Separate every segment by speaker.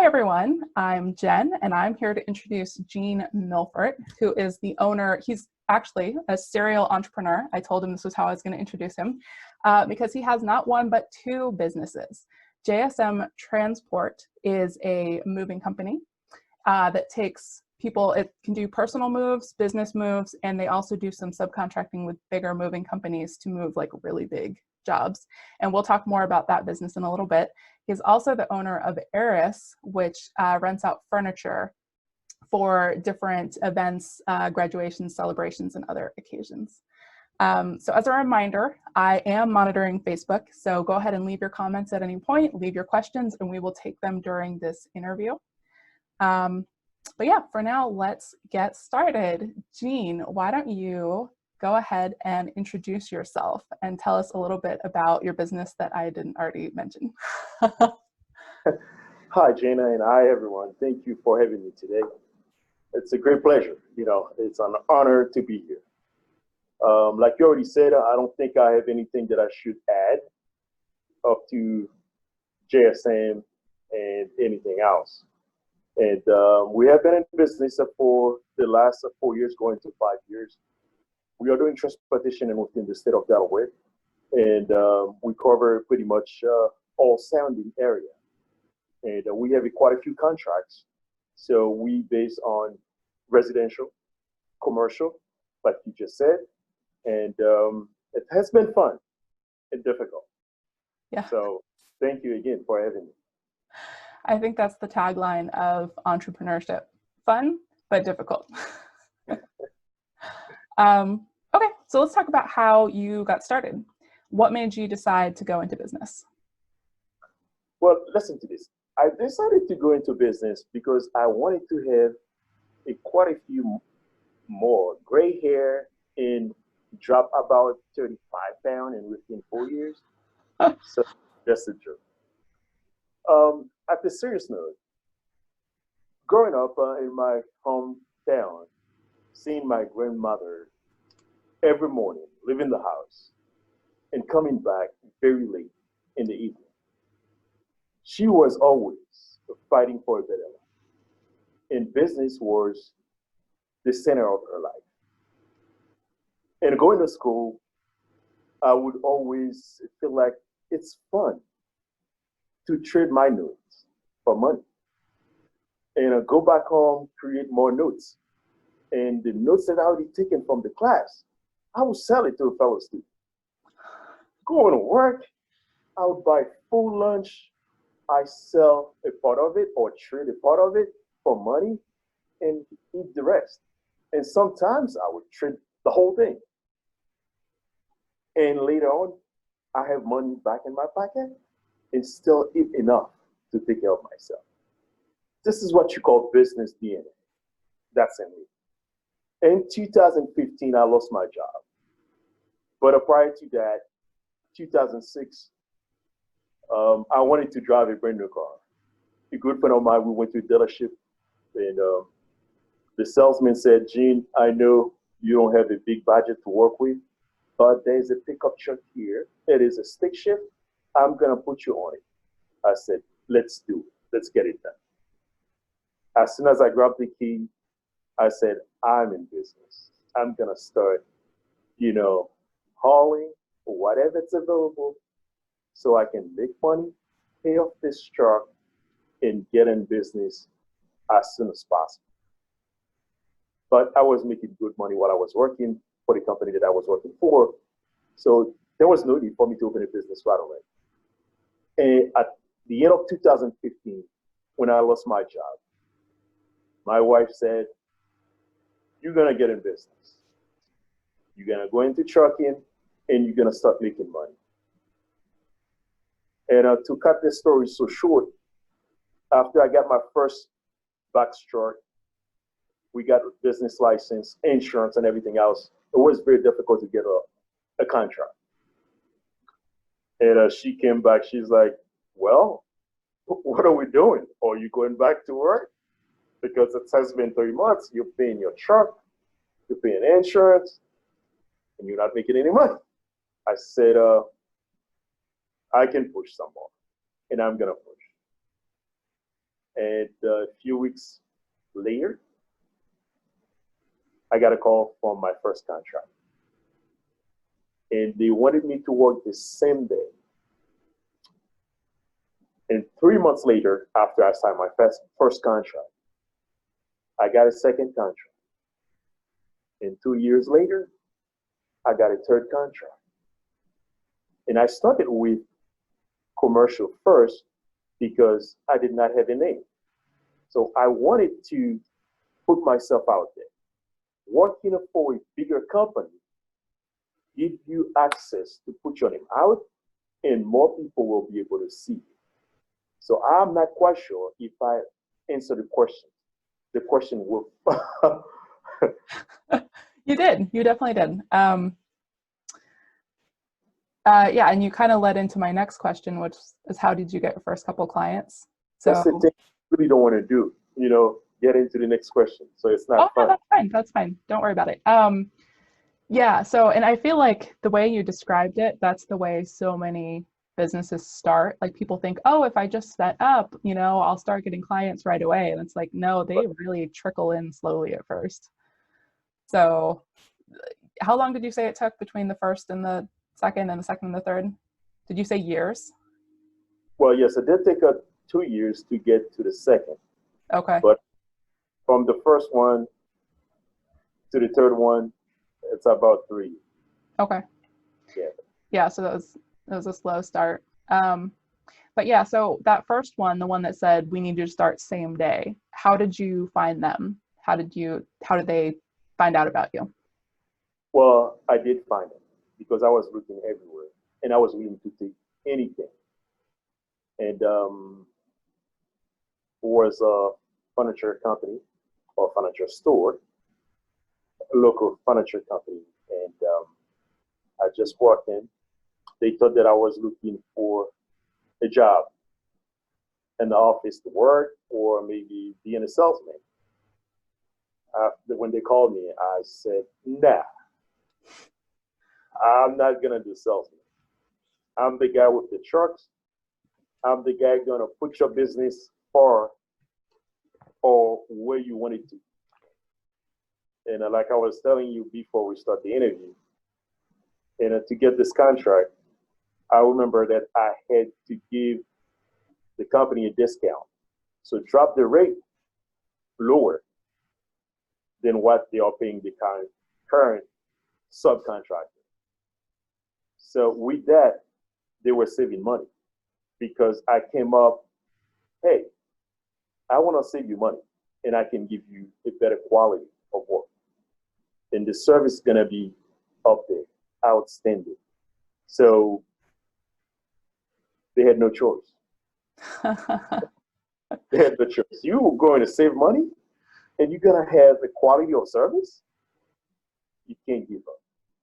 Speaker 1: Hi everyone, I'm Jen and I'm here to introduce Gene Milfort, who is the owner. He's actually a serial entrepreneur. I told him this was how I was going to introduce him because he has not one but two businesses. JSM Transport is a moving company that takes people, it can do personal moves, business moves, and they also do some subcontracting with bigger moving companies to move like really big jobs. And we'll talk more about that business in a little bit. He's also the owner of Eris, which rents out furniture for different events, graduations, celebrations, and other occasions. So as a reminder, I am monitoring Facebook, so go ahead and leave your comments at any point, leave your questions, and we will take them during this interview. But yeah, for now, let's get started. Gene, why don't you go ahead and introduce yourself and tell us a little bit about your business that I didn't already mention.
Speaker 2: Hi, Jana, and hi, everyone. Thank you for having me today. It's a great pleasure. You know, it's an honor to be here. Like you already said, I don't think I have anything that I should add up to JSM and anything else. And we have been in business for the last 4 years, going to 5 years. We are doing transportation within the state of Delaware, and we cover pretty much all sounding area. And we have quite a few contracts. So we base on residential, commercial, like you just said, and it has been fun and difficult.
Speaker 1: Yeah.
Speaker 2: So thank you again for having me.
Speaker 1: I think that's the tagline of entrepreneurship: fun but difficult. Okay, so let's talk about how you got started. What made you decide to go into business?
Speaker 2: Well, listen to this. I decided to go into business because I wanted to have quite a few more gray hair and drop about 35 pounds and within 4 years. So that's the truth. At the serious note, growing up in my hometown, seeing my grandmother every morning, leaving the house and coming back very late in the evening. She was always fighting for a better life. And business was the center of her life. And going to school, I would always feel like it's fun to trade my notes for money. And go back home, create more notes. And the notes that I already taken from the class, I would sell it to a fellow student. Going to work, I would buy full lunch. I sell a part of it or trade a part of it for money and eat the rest. And sometimes I would trade the whole thing. And later on, I have money back in my pocket and still eat enough to take care of myself. This is what you call business DNA. That's in me. In 2015, I lost my job. But prior to that, 2006, I wanted to drive a brand new car. A good friend of mine, we went to a dealership, and the salesman said, Gene, I know you don't have a big budget to work with, but there's a pickup truck here. It is a stick shift. I'm going to put you on it. I said, let's do it. Let's get it done. As soon as I grabbed the key, I said, I'm in business. I'm going to start, hauling or whatever it's available so I can make money, pay off this truck, and get in business as soon as possible. But I was making good money while I was working for the company that I was working for. So there was no need for me to open a business right away. And at the end of 2015, when I lost my job, my wife said, you're going to get in business. You're going to go into trucking and you're going to start making money. And to cut this story so short, after I got my first box truck, we got a business license, insurance, and everything else. It was very difficult to get a contract. And she came back, she's like, well, what are we doing? Are you going back to work? Because it has been 3 months, you're paying your truck, you're paying insurance, and you're not making any money. I said, I can push some more, and I'm gonna push. And a few weeks later, I got a call from my first contract. And they wanted me to work the same day. And 3 months later, after I signed my first contract, I got a second contract. And 2 years later, I got a third contract. And I started with commercial first because I did not have a name. So I wanted to put myself out there. Working for a bigger company gives you access to put your name out, and more people will be able to see you. So I'm not quite sure if I answer the question. The question will.
Speaker 1: You did. You definitely did. Yeah, and you kind of led into my next question, which is how did you get your first couple clients?
Speaker 2: That's the thing I really don't want to do, get into the next question. So it's not fun.
Speaker 1: No, that's fine. That's fine. Don't worry about it. Yeah, so, and I feel like the way you described it, that's the way so many businesses start. Like people think, oh, if I just set up, I'll start getting clients right away. And it's like, no, they really trickle in slowly at first. So how long did you say it took between the first and the second and the second and the third? Did you say years?
Speaker 2: Well, yes, it did take 2 years to get to the second.
Speaker 1: Okay.
Speaker 2: But from the first one to the third one, it's about 3.
Speaker 1: Okay.
Speaker 2: Yeah.
Speaker 1: Yeah, so that was a slow start. But yeah, so that first one, the one that said we need you to start same day, how did you find them? How did they find out about you?
Speaker 2: Well, I did find them because I was looking everywhere and I was willing to take anything. And was a furniture company or furniture store, a local furniture company. And I just walked in. They thought that I was looking for a job in the office to work or maybe being a salesman. When they called me, I said, nah, I'm not going to do salesman. I'm the guy with the trucks. I'm the guy going to put your business far or where you want it to. And like I was telling you before we start the interview, and to get this contract, I remember that I had to give the company a discount. So drop the rate lower than what they are paying the current subcontractor. So with that, they were saving money because I came up, hey, I want to save you money and I can give you a better quality of work. And the service is going to be up there, outstanding. So they had no choice. They had no choice. You were going to save money and you're going to have the quality of service? You can't give up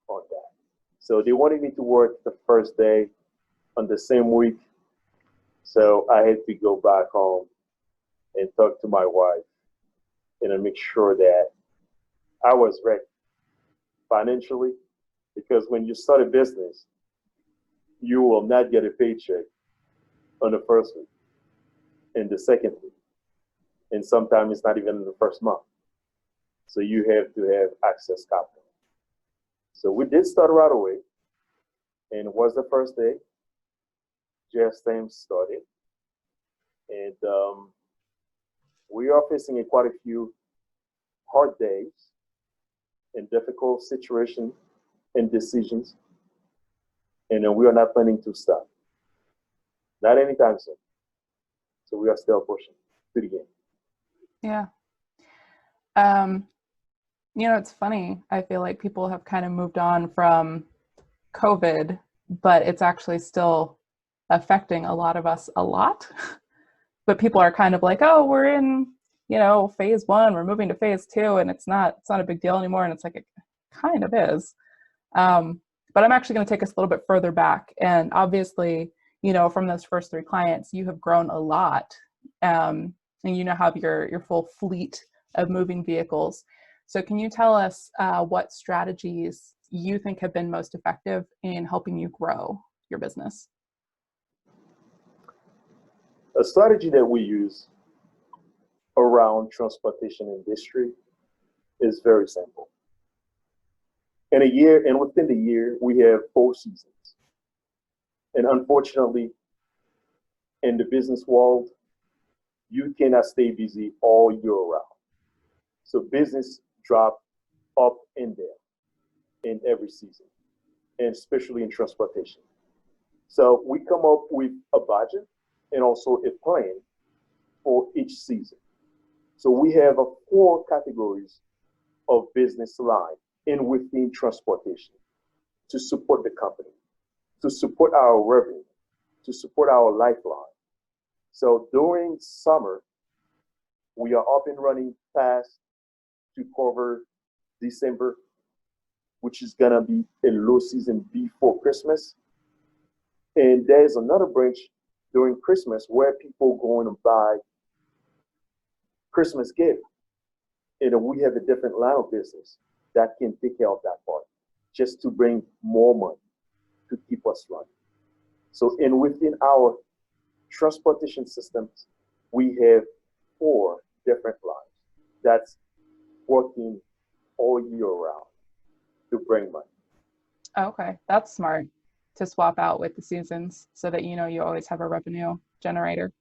Speaker 2: on that. So they wanted me to work the first day on the same week. So I had to go back home and talk to my wife and make sure that I was ready financially, because when you start a business, you will not get a paycheck on the first week, in the second week, and sometimes it's not even in the first month. So you have to have access capital. So we did start right away, and it was the first day. JSM started, and we are facing quite a few hard days and difficult situations and decisions, and we are not planning to stop. Not anytime soon. So we are still pushing to the game.
Speaker 1: Yeah. It's funny. I feel like people have kind of moved on from COVID, but it's actually still affecting a lot of us a lot. But people are kind of like, oh, we're in, phase 1, we're moving to phase 2, and it's not a big deal anymore. And it's like, it kind of is. But I'm actually going to take us a little bit further back. And obviously, from those first 3 clients, you have grown a lot. And have your full fleet of moving vehicles. So can you tell us what strategies you think have been most effective in helping you grow your business?
Speaker 2: A strategy that we use around transportation industry is very simple. In a year, and within the year, we have 4 seasons. And unfortunately, in the business world, you cannot stay busy all year round. So business drop up and down in every season, and especially in transportation. So we come up with a budget and also a plan for each season. So we have 4 categories of business line in within transportation to support the company, to support our revenue, to support our lifeline. So during summer, we are up and running fast to cover December, which is gonna be a low season before Christmas. And there's another branch during Christmas where people going to buy Christmas gift. And we have a different line of business that can take care of that part, just to bring more money to keep us running. So, and within our transportation systems, we have 4 different lines that's working all year round to bring money.
Speaker 1: Okay, that's smart to swap out with the seasons so that you always have a revenue generator.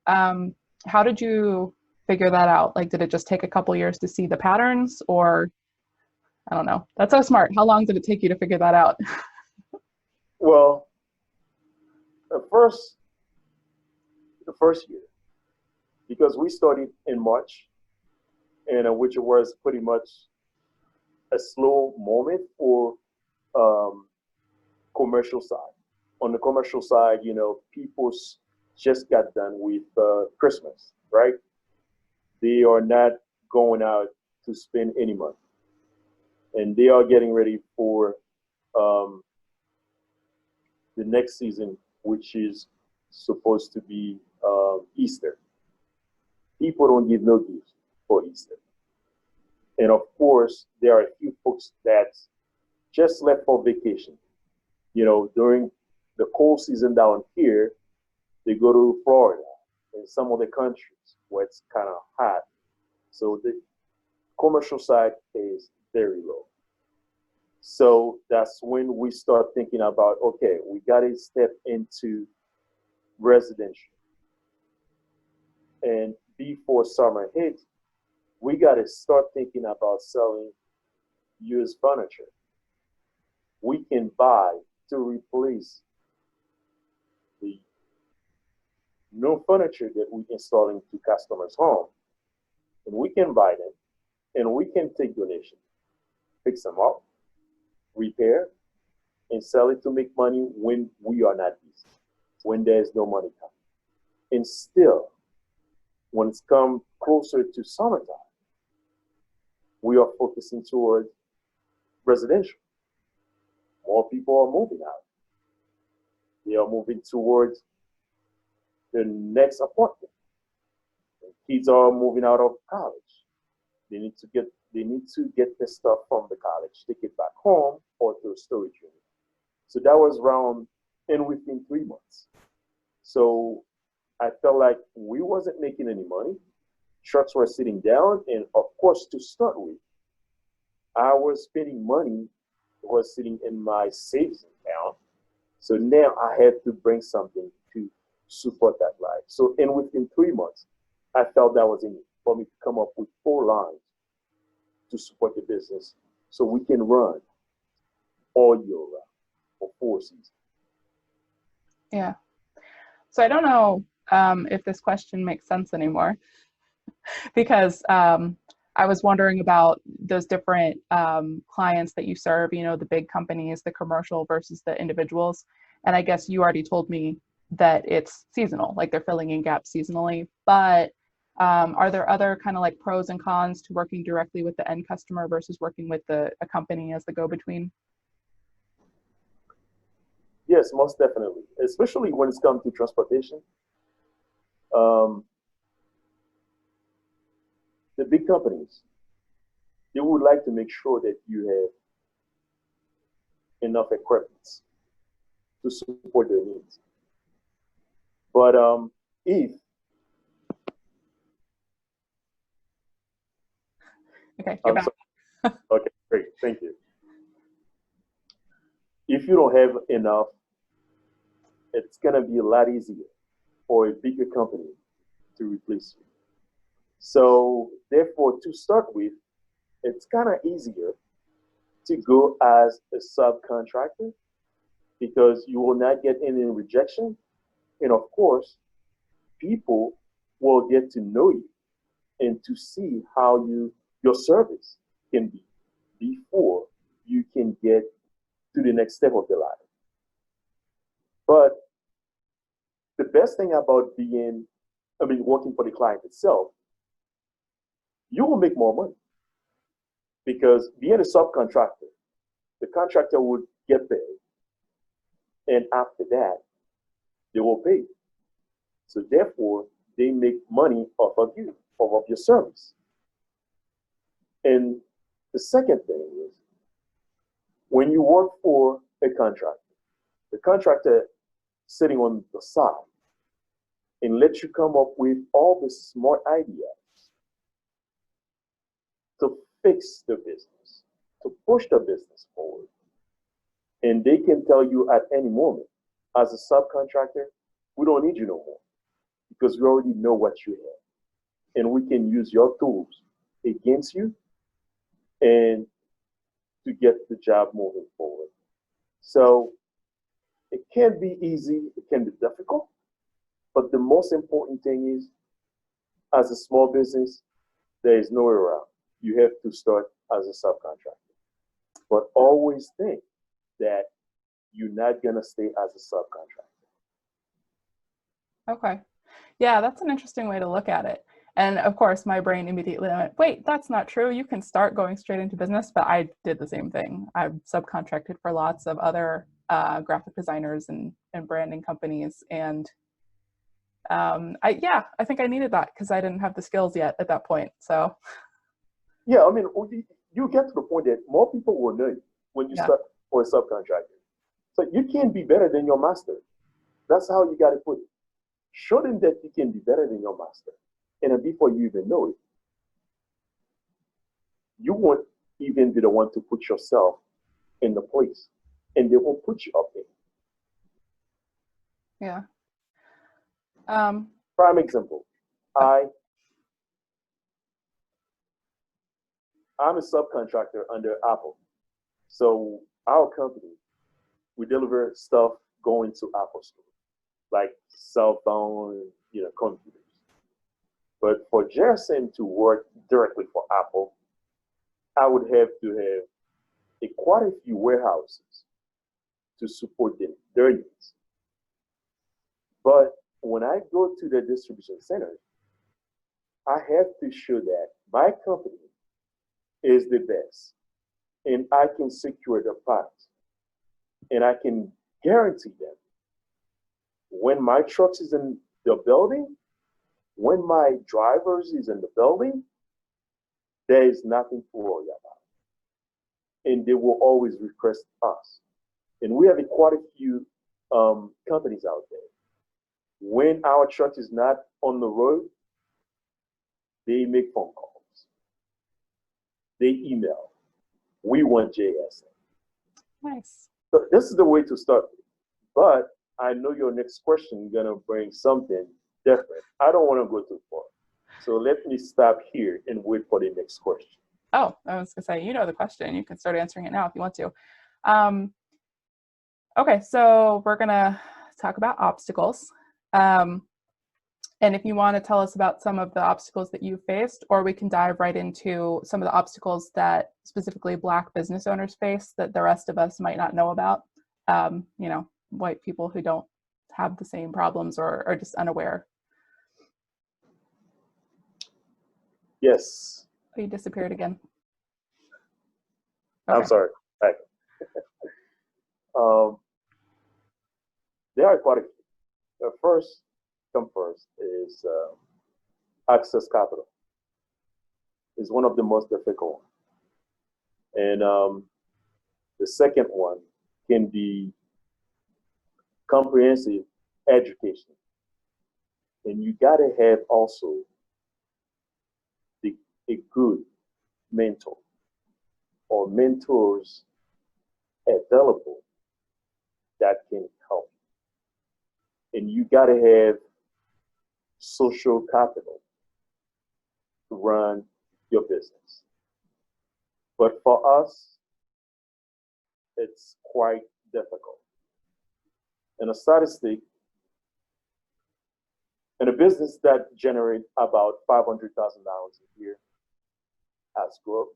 Speaker 1: How did you figure that out? Like, did it just take a couple years to see the patterns, or I don't know? That's so smart. How long did it take you to figure that out?
Speaker 2: Well, the first year, because we started in March, and which was pretty much a slow moment for commercial side. On the commercial side, people just got done with Christmas, right? They are not going out to spend any money, and they are getting ready for the next season, which is supposed to be Easter. People don't give no gifts for Easter. And of course, there are a few folks that just left for vacation. During the cold season down here, they go to Florida and some of the countries where it's kind of hot. So the commercial side is very low. So that's when we start thinking about, okay, we got to step into residential. And before summer hits, we got to start thinking about selling used furniture. We can buy to replace the new furniture that we installing to customers' home. And we can buy them, and we can take donations, fix them up, repair, and sell it to make money when we are not busy, when there's no money coming. And still, when it's come closer to summertime, we are focusing toward residential. More people are moving out. They are moving towards the next apartment. And kids are moving out of college. They need to get the stuff from the college, take it back home or to a storage unit. So that was around and within 3 months. So I felt like we wasn't making any money. Trucks were sitting down, and of course, to start with, I was spending money was sitting in my savings account. So now I had to bring something to support that life. So, and within 3 months, I felt that was enough for me to come up with 4 lines to support the business so we can run all year round for 4 seasons.
Speaker 1: Yeah. So I don't know if this question makes sense anymore because I was wondering about those different clients that you serve, the big companies, the commercial versus the individuals. And I guess you already told me that it's seasonal, like they're filling in gaps seasonally, but are there other kind of like pros and cons to working directly with the end customer versus working with a company as the go-between?
Speaker 2: Yes, most definitely, especially when it's come to transportation. The big companies, they would like to make sure that you have enough equipment to support their needs. But if
Speaker 1: Okay, you're
Speaker 2: I'm
Speaker 1: back.
Speaker 2: sorry. Okay, great. Thank you. If you don't have enough, it's going to be a lot easier for a bigger company to replace you. So, therefore, to start with, it's kind of easier to go as a subcontractor because you will not get any rejection. And of course, people will get to know you and to see how your service can be before you can get to the next step of the ladder. But the best thing about working for the client itself, you will make more money because being a subcontractor, the contractor would get paid, and after that, they will pay. So therefore, they make money off of you, off of your service. And the second thing is, when you work for a contractor, the contractor sitting on the side and let you come up with all the smart ideas to fix the business, to push the business forward. And they can tell you at any moment, as a subcontractor, we don't need you no more because we already know what you have. And we can use your tools against you and to get the job moving forward. So it can be easy, it can be difficult, but the most important thing is, as a small business, there is no way around. You have to start as a subcontractor. But always think that you're not gonna stay as a subcontractor.
Speaker 1: Okay. Yeah, that's an interesting way to look at it. And of course, my brain immediately went, wait, that's not true. You can start going straight into business. But I did the same thing. I've subcontracted for lots of other graphic designers and branding companies. And I think I needed that because I didn't have the skills yet at that point. So
Speaker 2: Yeah, I mean, you get to the point that more people will know you when you start for a subcontractor. So you can be better than your master. That's how you got to put it. Show them that you can be better than your master. And then before you even know it, you won't even be the one to put yourself in the place. And they will put you up there.
Speaker 1: Yeah.
Speaker 2: Prime example. I'm a subcontractor under Apple. So our company, we deliver stuff going to Apple stores, like cell phone, computers. But for JSM to work directly for Apple, I would have to have quite a few warehouses to support their needs. But when I go to the distribution center, I have to show that my company is the best and I can secure the product and I can guarantee them when my trucks is in the building, when my drivers is in the building, there is nothing to worry about. And they will always request us. And we have quite a few companies out there. When our truck is not on the road, they make phone calls. They email. We want JSM.
Speaker 1: Nice.
Speaker 2: So this is the way to start. But I know your next question is gonna bring something different. I don't want to go too far. So let me stop here and wait for the next question.
Speaker 1: Oh, I was gonna say, you know the question. You can start answering it now if you want to. Okay, so we're gonna talk about obstacles. And if you want to tell us about some of the obstacles that you faced, or we can dive right into some of the obstacles that specifically Black business owners face that the rest of us might not know about. White people who don't have the same problems or are just unaware.
Speaker 2: Yes.
Speaker 1: Oh, you disappeared again.
Speaker 2: Okay. I'm sorry. Right. There are quite a few. The first is access capital. Is one of the most difficult. And the second one can be comprehensive education. And you got to have also a good mentor or mentors available that can help. And you got to have social capital to run your business. But for us, it's quite difficult. And a statistic, in a business that generates about $500,000 a year as growth,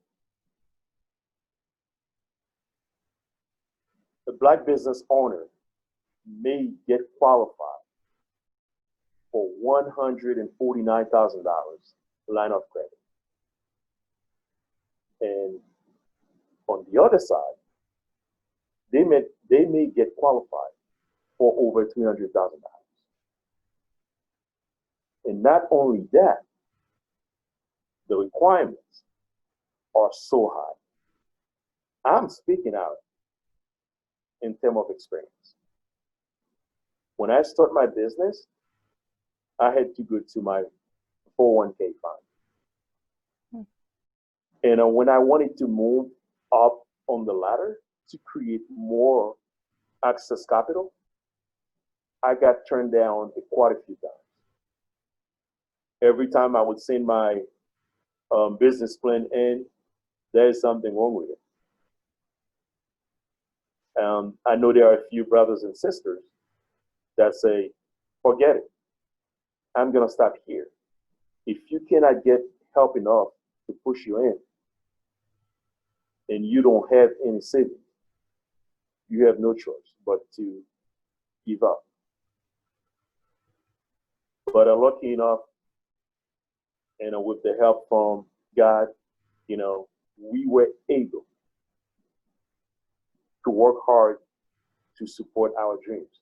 Speaker 2: the Black business owner may get qualified for $149,000 line of credit. And on the other side, they may get qualified for over $300,000. And not only that, the requirements are so high. I'm speaking out in terms of experience. When I start my business, I had to go to my 401k fund. And when I wanted to move up on the ladder to create more access capital, I got turned down quite a few times. Every time I would send my business plan in, there's something wrong with it. I know there are a few brothers and sisters that say, forget it. I'm going to stop here. If you cannot get help enough to push you in, and you don't have any savings, you have no choice but to give up. But I'm lucky enough, and with the help from God, we were able to work hard to support our dreams.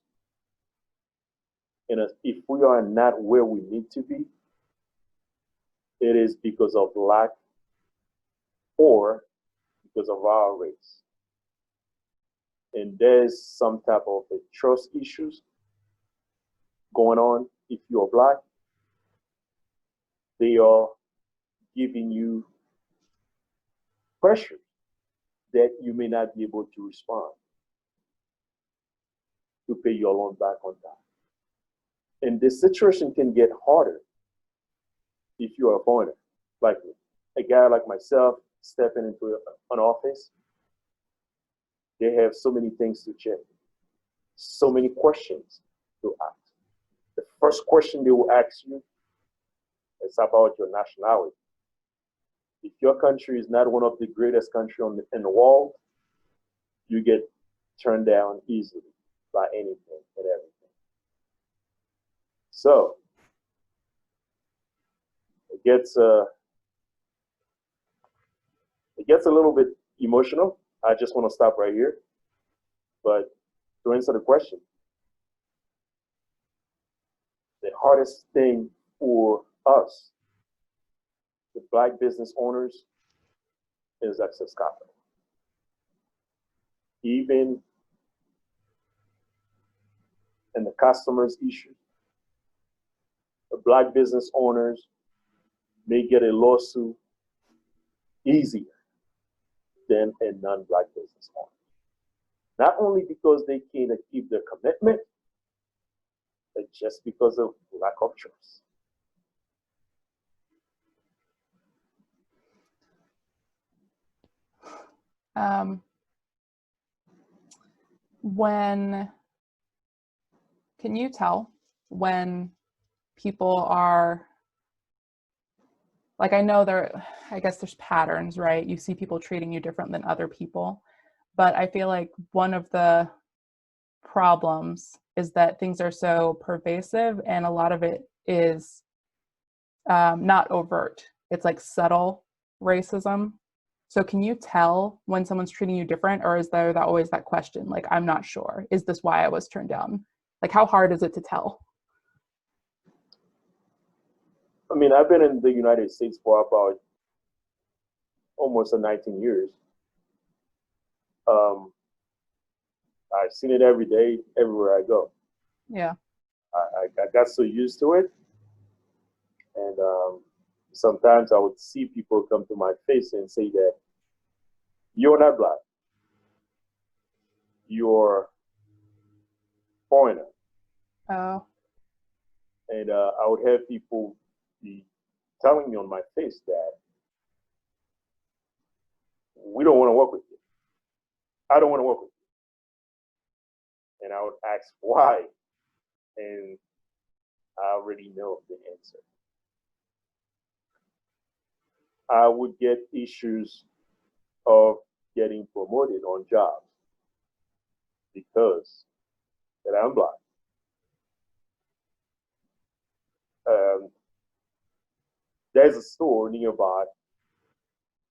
Speaker 2: And if we are not where we need to be, it is because of lack or because of our race. And there's some type of trust issues going on. If you're Black, they are giving you pressure that you may not be able to respond to pay your loan back on time. And this situation can get harder if you're a foreigner, like me. A guy like myself stepping into an office, they have so many things to check, so many questions to ask. The first question they will ask you is about your nationality. If your country is not one of the greatest countries in the world, you get turned down easily by anything and everything. So it gets a little bit emotional. I just want to stop right here. But to answer the question, the hardest thing for us, the Black business owners, is access capital. Even in the customer's issue, the Black business owners may get a lawsuit easier than a non-Black business owner. Not only because they can't keep their commitment, but just because of lack of trust.
Speaker 1: Can you tell when people are, like, I guess there's patterns, right? You see people treating you different than other people, but I feel like one of the problems is that things are so pervasive and a lot of it is not overt. It's like subtle racism. So can you tell when someone's treating you different, or is there always that question, like, I'm not sure, is this why I was turned down? Like, how hard is it to tell?
Speaker 2: I mean, I've been in the United States for about almost 19 years. I've seen it every day, everywhere I go.
Speaker 1: Yeah.
Speaker 2: I got so used to it. And sometimes I would see people come to my face and say that you're not black, you're foreigner.
Speaker 1: Oh,
Speaker 2: And I would have people be telling me on my face that we don't want to work with you. I don't want to work with you. And I would ask why. And I already know the answer. I would get issues of getting promoted on jobs because that I'm black. Um, there's a store nearby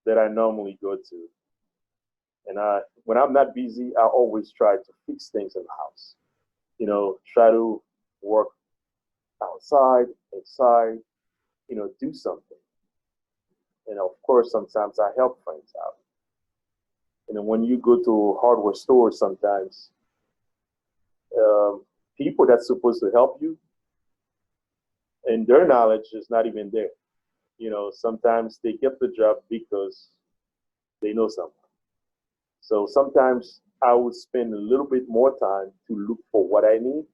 Speaker 2: that I normally go to. And when I'm not busy, I always try to fix things in the house. You know, try to work outside, inside, you know, do something. And of course, sometimes I help friends out. And then when you go to hardware stores, sometimes people that's supposed to help you and their knowledge is not even there. You know, sometimes they get the job because they know something. So sometimes I would spend a little bit more time to look for what I need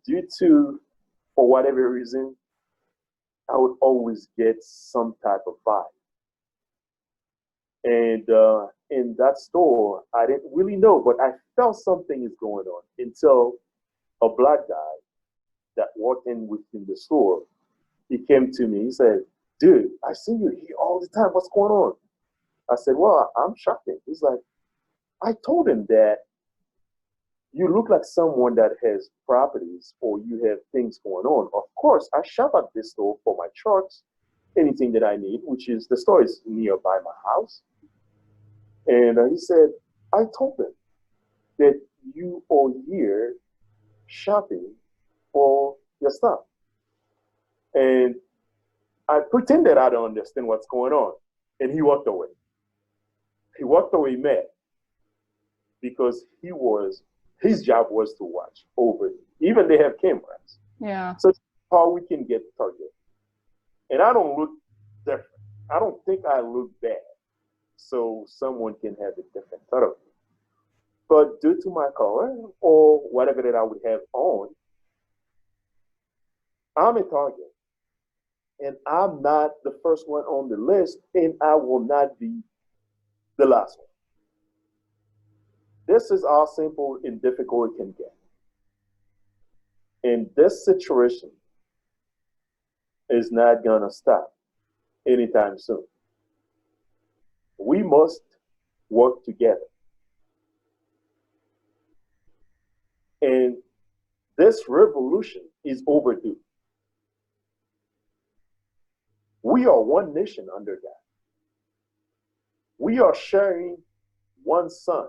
Speaker 2: due to, for whatever reason, I would always get some type of vibe. And in that store, I didn't really know, but I felt something is going on until a black guy that walked in within the store, he came to me, he said, dude, I see you here all the time. What's going on? I said, well, I'm shopping. He's like, I told him that you look like someone that has properties or you have things going on. Of course, I shop at this store for my trucks, anything that I need, which is the store is nearby my house. And he said, I told him that you are here shopping for your stuff. And I pretended I don't understand what's going on. And he walked away. He walked away mad because his job was to watch over. Even they have cameras.
Speaker 1: yeah.
Speaker 2: So how we can get targeted. And I don't look different. I don't think I look bad. So someone can have a different thought of me. But due to my color or whatever that I would have on, I'm a target. And I'm not the first one on the list, and I will not be the last one. This is how simple and difficult it can get. And this situation is not going to stop anytime soon. We must work together. And this revolution is overdue. We are one nation under God. We are sharing one sun.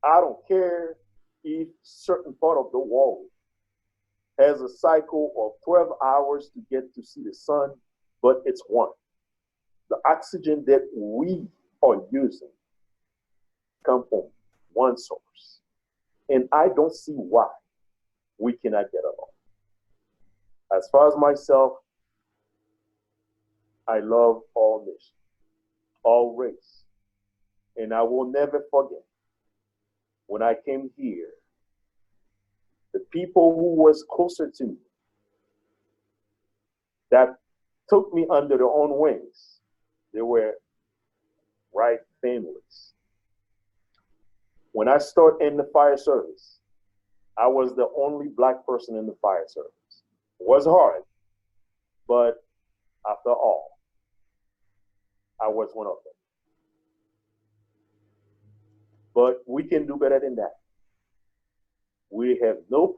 Speaker 2: I don't care if certain part of the world has a cycle of 12 hours to get to see the sun, but it's one. The oxygen that we are using comes from one source. And I don't see why we cannot get along. As far as myself, I love all nations, all race. And I will never forget when I came here, the people who was closer to me, that took me under their own wings, they were right families. When I started in the fire service, I was the only black person in the fire service. It was hard, but after all, I was one of them. But we can do better than that. We have no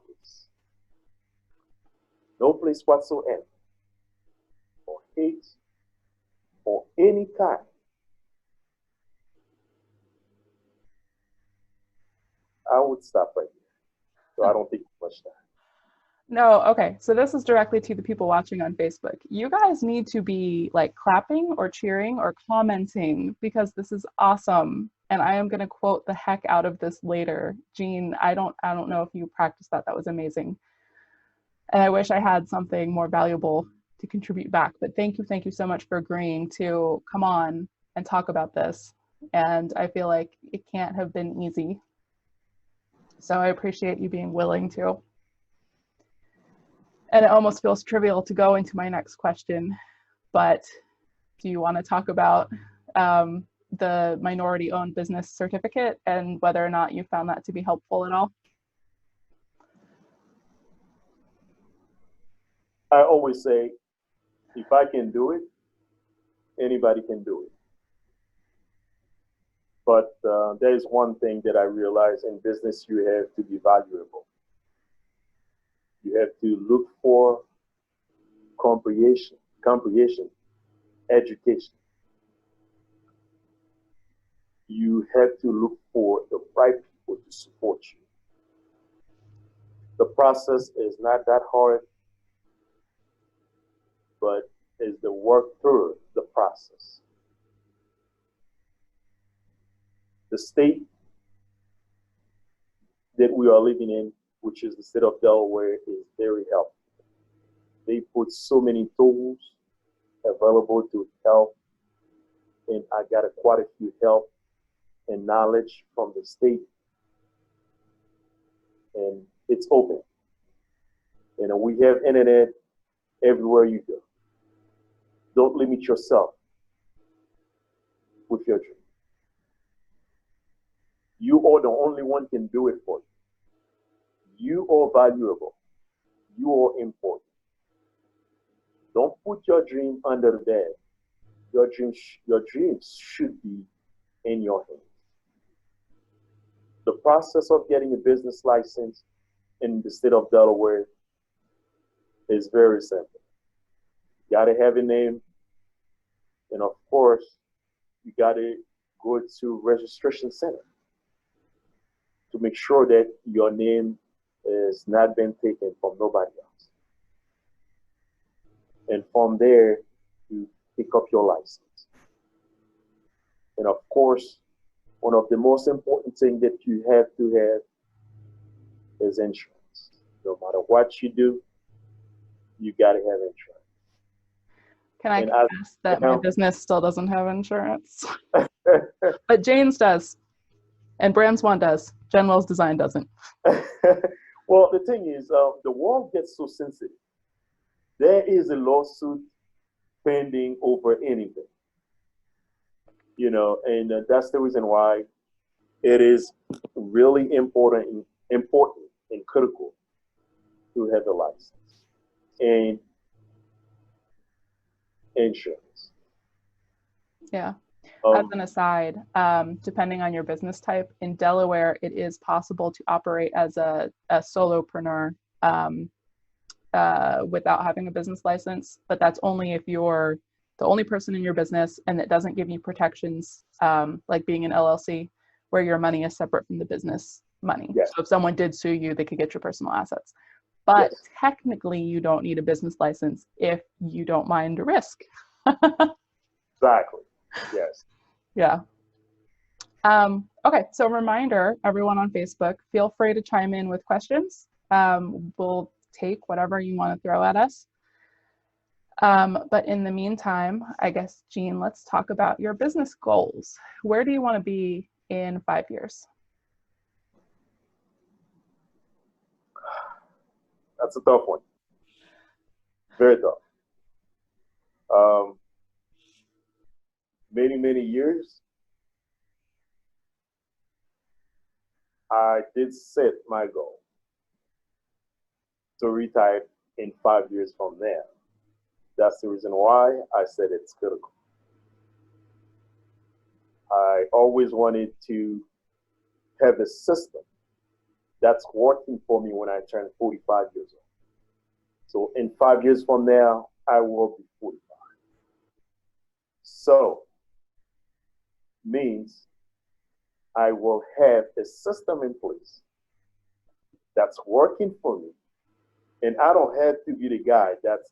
Speaker 2: place whatsoever for hate or any kind. I would stop right here. So I don't think much time.
Speaker 1: No, okay. So this is directly to the people watching on Facebook. You guys need to be like clapping or cheering or commenting because this is awesome. And I am going to quote the heck out of this later. Jean, I don't know if you practiced that. That was amazing. And I wish I had something more valuable to contribute back. But thank you so much for agreeing to come on and talk about this. And I feel like it can't have been easy. So I appreciate you being willing to. And it almost feels trivial to go into my next question, but do you want to talk about the minority-owned business certificate and whether or not you found that to be helpful at all?
Speaker 2: I always say, if I can do it, anybody can do it. But there is one thing that I realize in business: you have to be valuable. You have to look for comprehension, education. You have to look for the right people to support you. The process is not that hard, but is the work through the process. The state that we are living in, which is the state of Delaware, is very helpful. They put so many tools available to help, and I got quite a few help and knowledge from the state, and it's open. You know, we have internet everywhere you go. Don't limit yourself with your dream. You are the only one can do it for you. You are valuable. You are important. Don't put your dream under the bed. Your dreams should be in your hands. The process of getting a business license in the state of Delaware is very simple. You gotta have a name, and of course, you gotta go to registration center to make sure that your name is not been taken from nobody else. And from there, you pick up your license. And of course, one of the most important things that you have to have is insurance. No matter what you do, you got to have insurance.
Speaker 1: Can I confess that my business still doesn't have insurance? But Jane's does, and BrandSwan does. Jen Wells Design doesn't.
Speaker 2: Well, the thing is, the world gets so sensitive. There is a lawsuit pending over anything, you know, and that's the reason why it is really important and critical to have a license and insurance.
Speaker 1: Yeah. As an aside, depending on your business type, in Delaware, it is possible to operate as a solopreneur without having a business license, but that's only if you're the only person in your business and it doesn't give you protections like being an LLC, where your money is separate from the business money.
Speaker 2: Yes.
Speaker 1: So if someone did sue you, they could get your personal assets. But
Speaker 2: yes.
Speaker 1: Technically, you don't need a business license if you don't mind risk.
Speaker 2: Exactly. Yes.
Speaker 1: Yeah. Okay, so reminder, everyone on Facebook, feel free to chime in with questions. We'll take whatever you want to throw at us. But in the meantime, I guess, Jean, let's talk about your business goals. Where do you want to be in 5 years?
Speaker 2: That's a tough one. Very tough. Many years, I did set my goal to retire in 5 years from now. That's the reason why I said it's critical. I always wanted to have a system that's working for me when I turn 45 years old. So in 5 years from now, I will be 45. So means I will have a system in place that's working for me. And I don't have to be the guy that's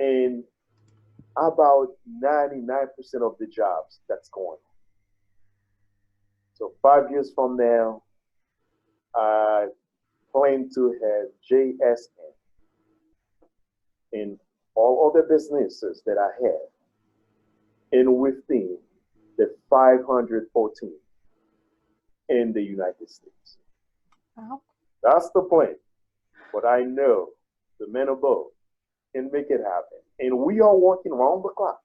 Speaker 2: in about 99% of the jobs that's going on. So 5 years from now, I plan to have JSM in all other businesses that I have and within the 514 in the United States.
Speaker 1: Wow.
Speaker 2: That's the plan. But I know the men above can make it happen. And we are working around the clock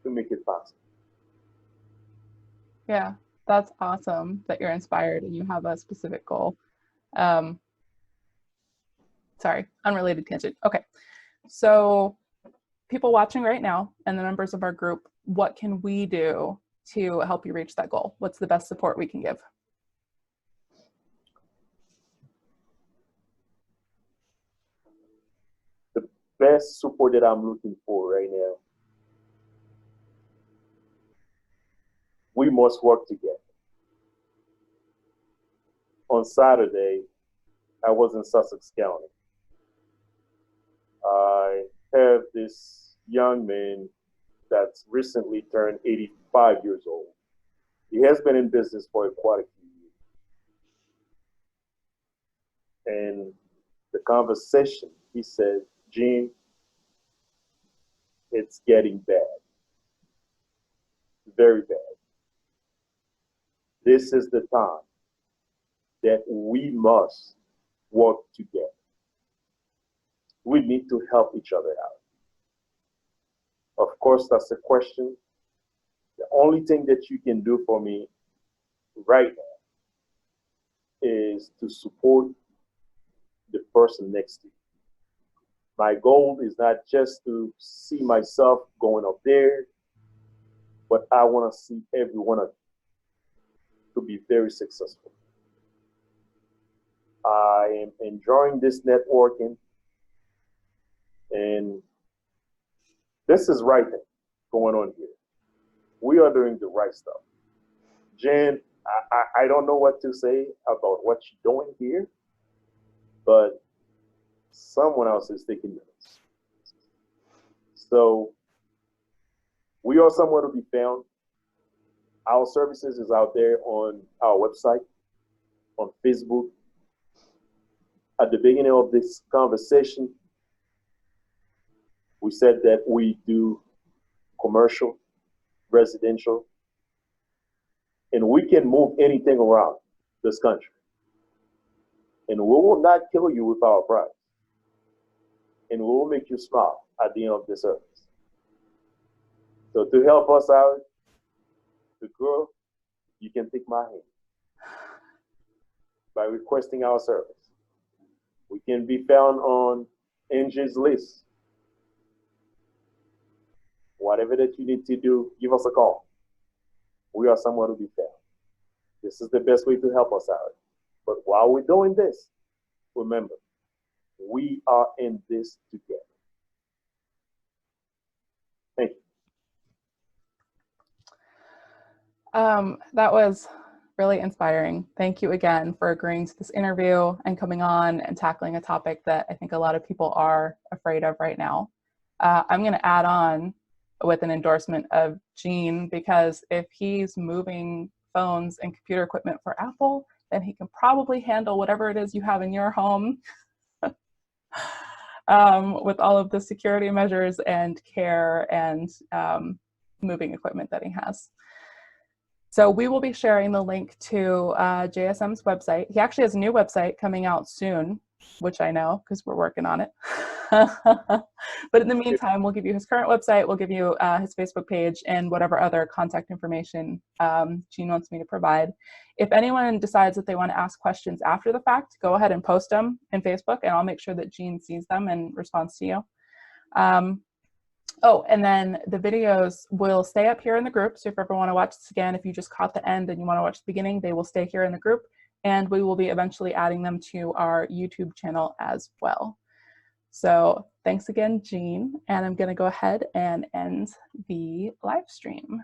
Speaker 2: to make it possible.
Speaker 1: Yeah, that's awesome that you're inspired and you have a specific goal. Sorry, unrelated tangent. Okay, so people watching right now and the members of our group, what can we do to help you reach that goal? What's the best support we can give?
Speaker 2: The best support that I'm looking for right now, we must work together. On Saturday, I was in Sussex County. I have this young man that's recently turned 85 years old. He has been in business for quite a few years. And the conversation, he said, Gene, it's getting bad, very bad. This is the time that we must work together. We need to help each other out. Of course, that's a question. The only thing that you can do for me right now is to support the person next to you. My goal is not just to see myself going up there, but I want to see every one of you to be very successful. I am enjoying this networking, and this is right thing going on here. We are doing the right stuff. Jen, I don't know what to say about what you're doing here, but someone else is taking notes. So we are somewhere to be found. Our services is out there on our website, on Facebook. At the beginning of this conversation, we said that we do commercial, residential, and we can move anything around this country. And we will not kill you with our price. And we will make you smile at the end of the service. So to help us out, the girl, you can take my hand by requesting our service. We can be found on Angie's list. Whatever that you need to do, give us a call. We are somewhere to be found. This is the best way to help us out. But while we're doing this, remember, we are in this together. Thank you.
Speaker 1: That was really inspiring. Thank you again for agreeing to this interview and coming on and tackling a topic that I think a lot of people are afraid of right now. I'm going to add on with an endorsement of Gene, because if he's moving phones and computer equipment for Apple, then he can probably handle whatever it is you have in your home with all of the security measures and care and moving equipment that he has. So we will be sharing the link to JSM's website. He actually has a new website coming out soon, which I know because we're working on it. But in the meantime, we'll give you his current website, we'll give you his Facebook page, and whatever other contact information Gene wants me to provide. If anyone decides that they want to ask questions after the fact, go ahead and post them in Facebook, and I'll make sure that Gene sees them and responds to you. Oh, and then the videos will stay up here in the group. So if you ever want to watch this again, if you just caught the end and you want to watch the beginning, they will stay here in the group. And we will be eventually adding them to our YouTube channel as well. So thanks again, Gene. And I'm going to go ahead and end the live stream.